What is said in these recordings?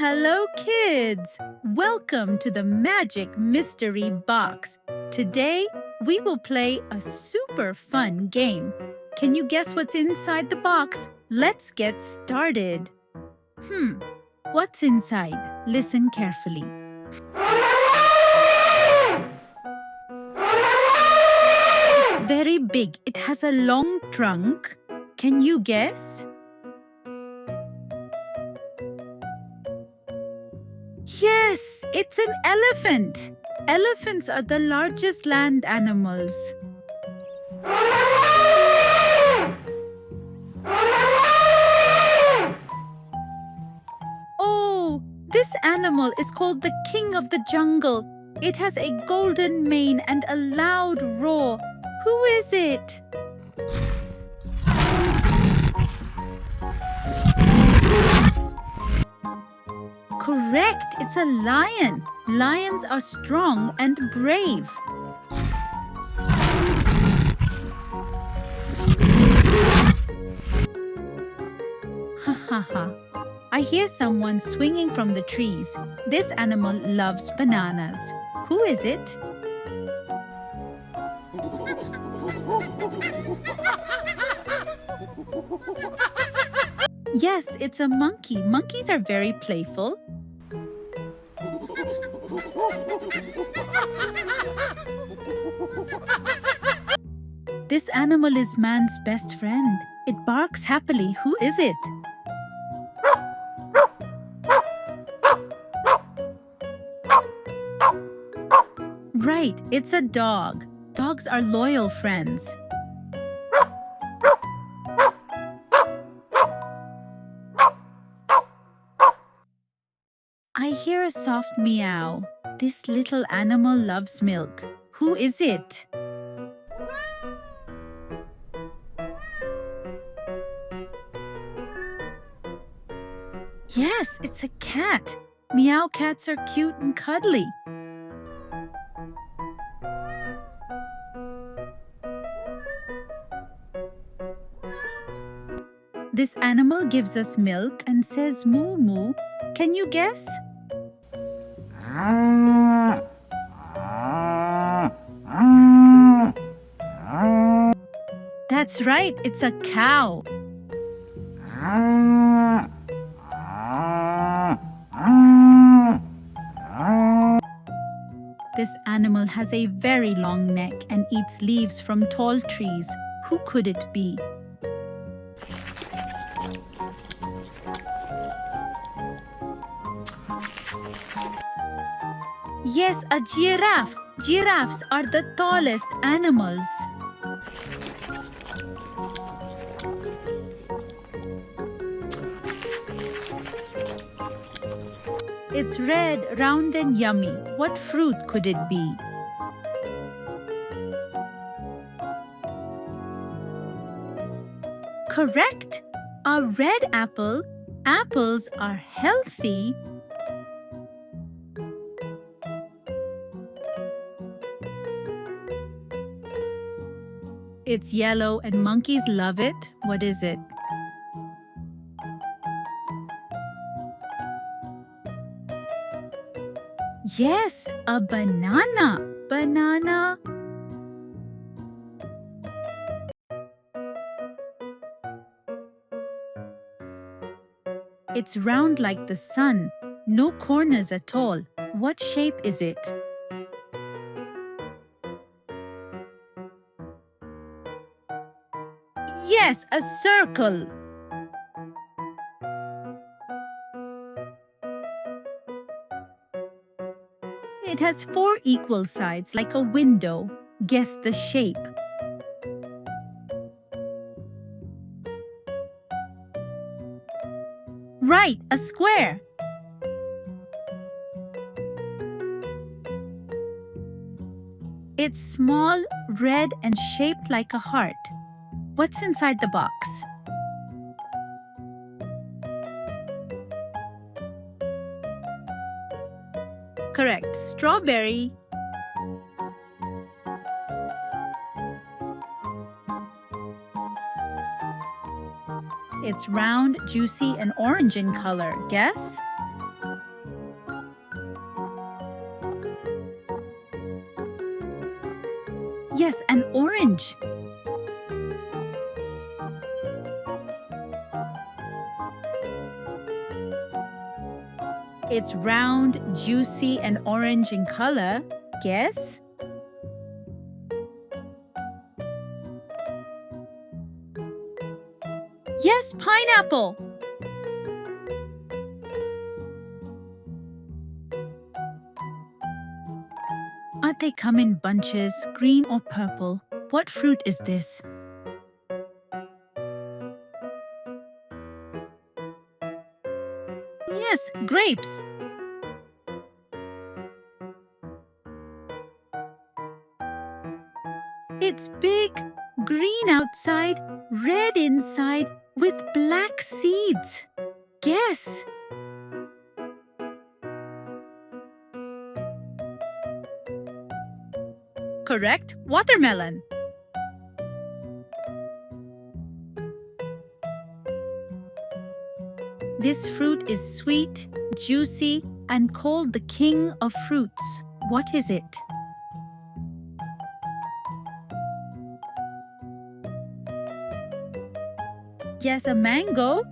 Hello, kids! Welcome to the Magic Mystery Box. Today, we will play a super fun game. Can you guess what's inside the box? Let's get started. What's inside? Listen carefully. It's very big. It has a long trunk. Can you guess? Yes, it's an elephant. Elephants are the largest land animals. Oh, this animal is called the king of the jungle. It has a golden mane and a loud roar. Who is it? Correct, it's a lion. Lions are strong and brave. Ha ha ha. I hear someone swinging from the trees. This animal loves bananas. Who is it? Yes, it's a monkey. Monkeys are very playful. This animal is man's best friend. It barks happily. Who is it? Right, it's a dog. Dogs are loyal friends. I hear a soft meow. This little animal loves milk. Who is it? Yes, it's a cat. Meow cats are cute and cuddly. This animal gives us milk and says moo moo. Can you guess? That's right, it's a cow. This animal has a very long neck and eats leaves from tall trees. Who could it be? Yes, a giraffe. Giraffes are the tallest animals. It's red, round and yummy. What fruit could it be? Correct! A red apple. Apples are healthy. It's yellow and monkeys love it. What is it? Yes, a banana. Banana. It's round like the sun. No corners at all. What shape is it? Yes, a circle. It has 4 equal sides like a window. Guess the shape. Right, a square. It's small, red, and shaped like a heart. What's inside the box? Correct, strawberry. It's round, juicy, and orange in color. Guess? Yes, an orange. It's round, juicy, and orange in color. Guess? Yes, pineapple. They come in bunches, green or purple. What fruit is this? Yes, grapes. It's big, green outside, red inside, with black seeds. Guess. Correct, watermelon. This fruit is sweet, juicy, and called the king of fruits. What is it? Yes, a mango.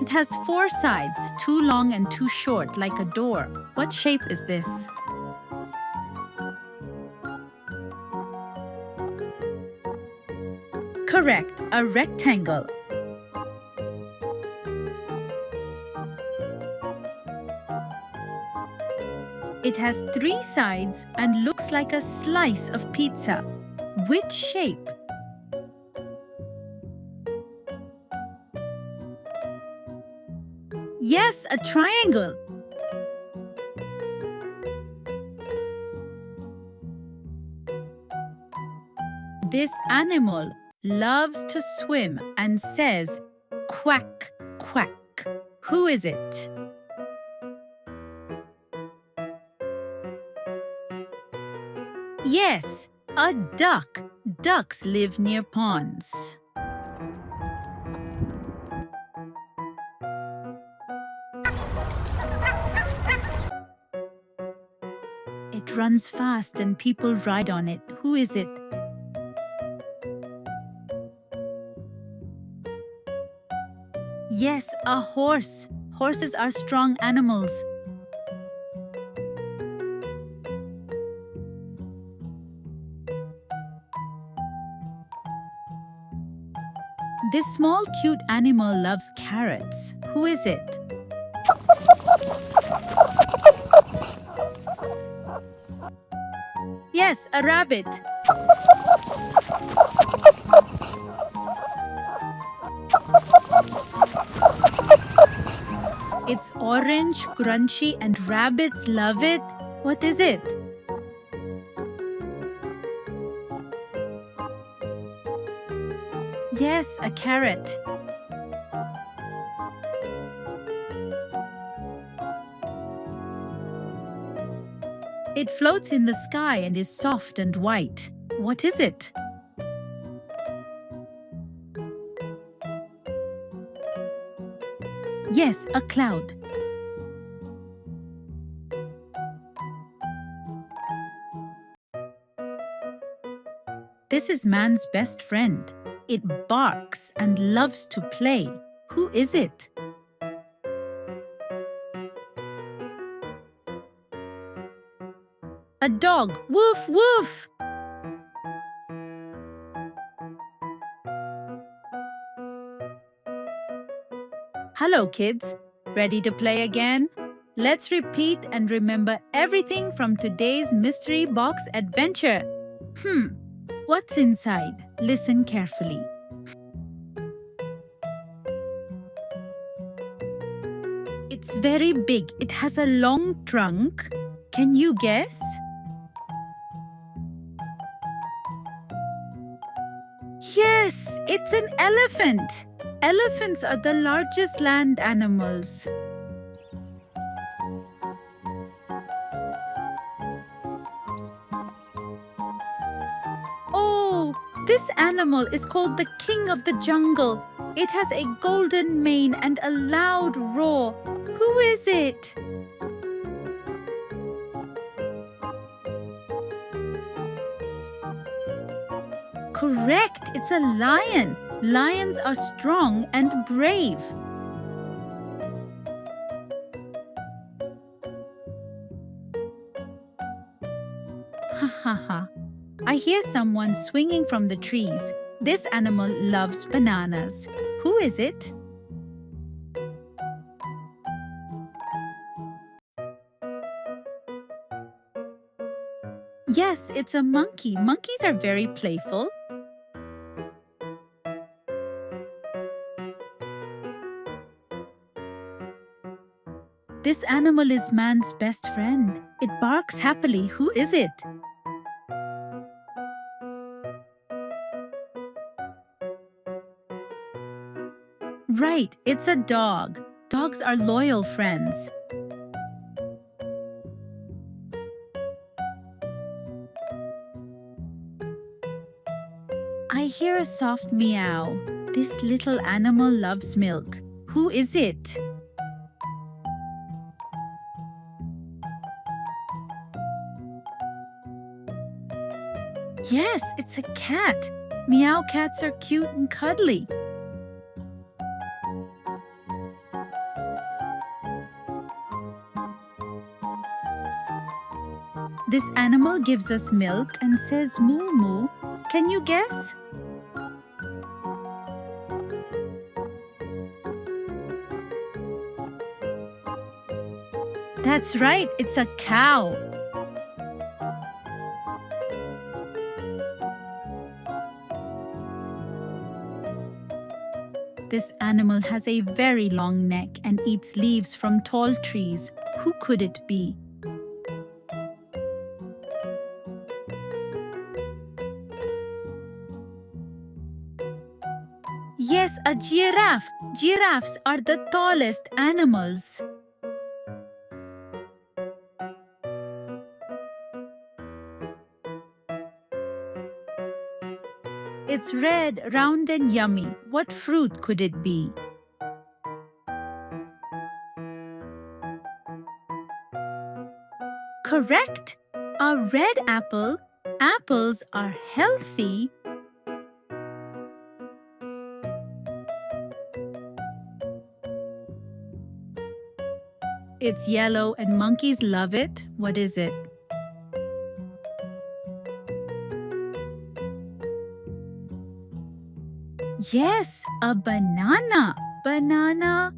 It has 4 sides, 2 long and 2 short, like a door. What shape is this? Correct, a rectangle. It has 3 sides and looks like a slice of pizza. Which shape? Yes, a triangle. This animal loves to swim and says, quack, quack. Who is it? Yes, a duck. Ducks live near ponds. It runs fast and people ride on it. Who is it? Yes, a horse. Horses are strong animals. This small cute animal loves carrots. Who is it? Yes, a rabbit. It's orange, crunchy, and rabbits love it. What is it? Yes, a carrot. It floats in the sky and is soft and white. What is it? Yes, a cloud. This is man's best friend. It barks and loves to play. Who is it? A dog. Woof, woof. Hello, kids. Ready to play again? Let's repeat and remember everything from today's mystery box adventure. What's inside? Listen carefully. It's very big. It has a long trunk. Can you guess? Yes, it's an elephant. Elephants are the largest land animals. Oh, this This animal is called the king of the jungle. It has a golden mane and a loud roar. Who is it? Correct, it's a lion. Lions are strong and brave. Ha ha ha. I hear someone swinging from the trees. This animal loves bananas. Who is it? Yes, it's a monkey. Monkeys are very playful. This animal is man's best friend. It barks happily. Who is it? Right, it's a dog. Dogs are loyal friends. I hear a soft meow. This little animal loves milk. Who is it? Yes, it's a cat. Meow cats are cute and cuddly. This animal gives us milk and says moo moo. Can you guess? That's right, it's a cow. This animal has a very long neck and eats leaves from tall trees. Who could it be? Yes, a giraffe. Giraffes are the tallest animals. It's red, round and yummy. What fruit could it be? Correct! A red apple. Apples are healthy. It's yellow and monkeys love it. What is it? Yes, a banana. Banana.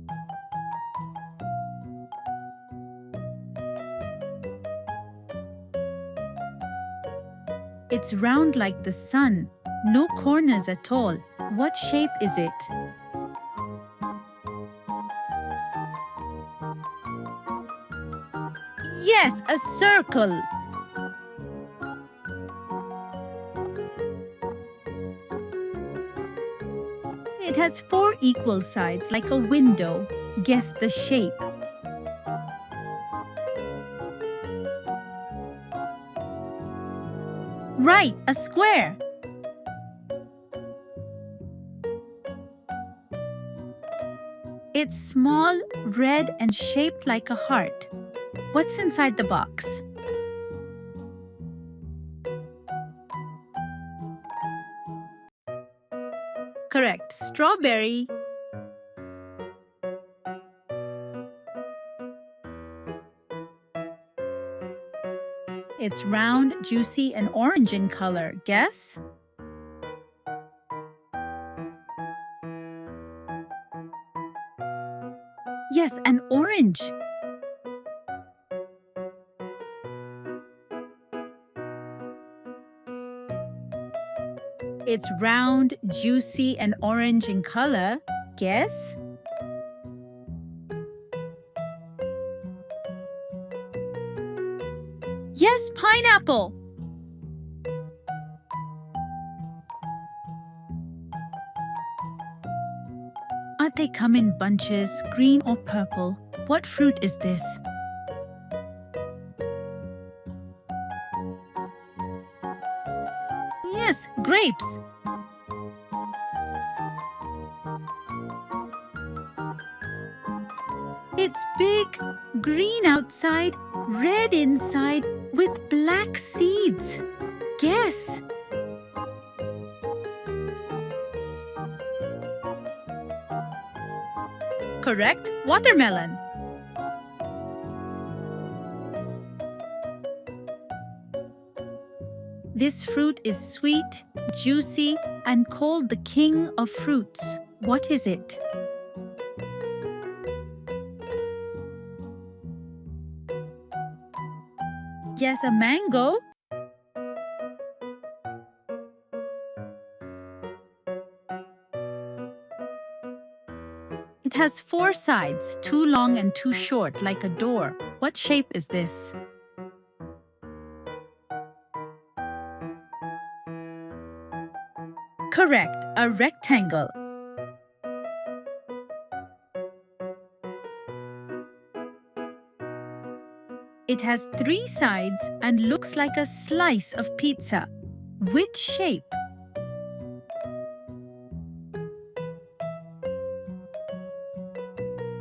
It's round like the sun. No corners at all. What shape is it? Yes, a circle. It has 4 equal sides like a window. Guess the shape. Right, a square. It's small, red, and shaped like a heart. What's inside the box? Correct, strawberry. It's round, juicy, and orange in color. Guess? Yes, an orange. It's round, juicy, and orange in color. Guess? Yes, pineapple. They come in bunches, green or purple. What fruit is this? Yes, grapes. It's big, green outside, red inside, with black seeds. Guess. Correct, watermelon. This fruit is sweet, juicy, and called the king of fruits. What is it? Yes, a mango. It has 4 sides, 2 long and 2 short, like a door. What shape is this? Correct, a rectangle. It has 3 sides and looks like a slice of pizza. Which shape?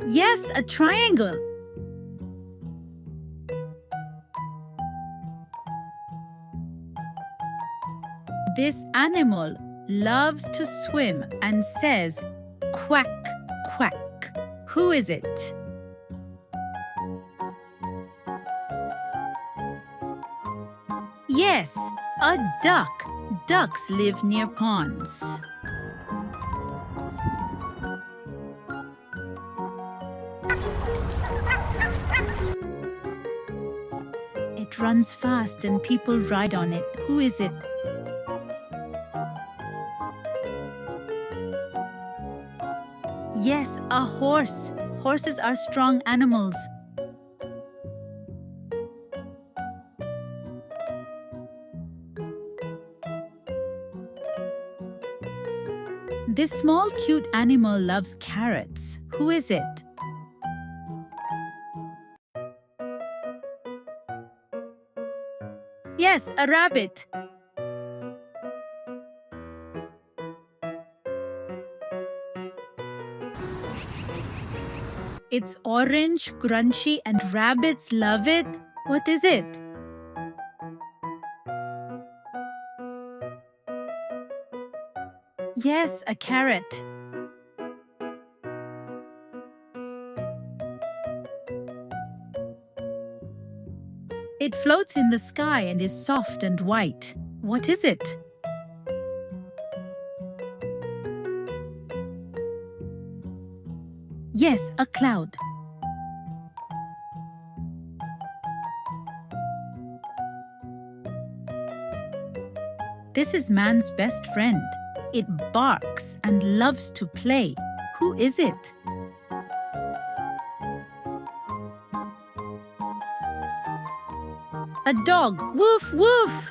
Yes, a triangle. This animal loves to swim and says, quack, quack. Who is it? Yes, a duck. Ducks live near ponds. It runs fast and people ride on it. Who is it? Yes, a horse. Horses are strong animals. This small cute animal loves carrots. Who is it? Yes, a rabbit. It's orange, crunchy, and rabbits love it. What is it? Yes, a carrot. It floats in the sky and is soft and white. What is it? Yes, a cloud. This is man's best friend. It barks and loves to play. Who is it? A dog. Woof, woof.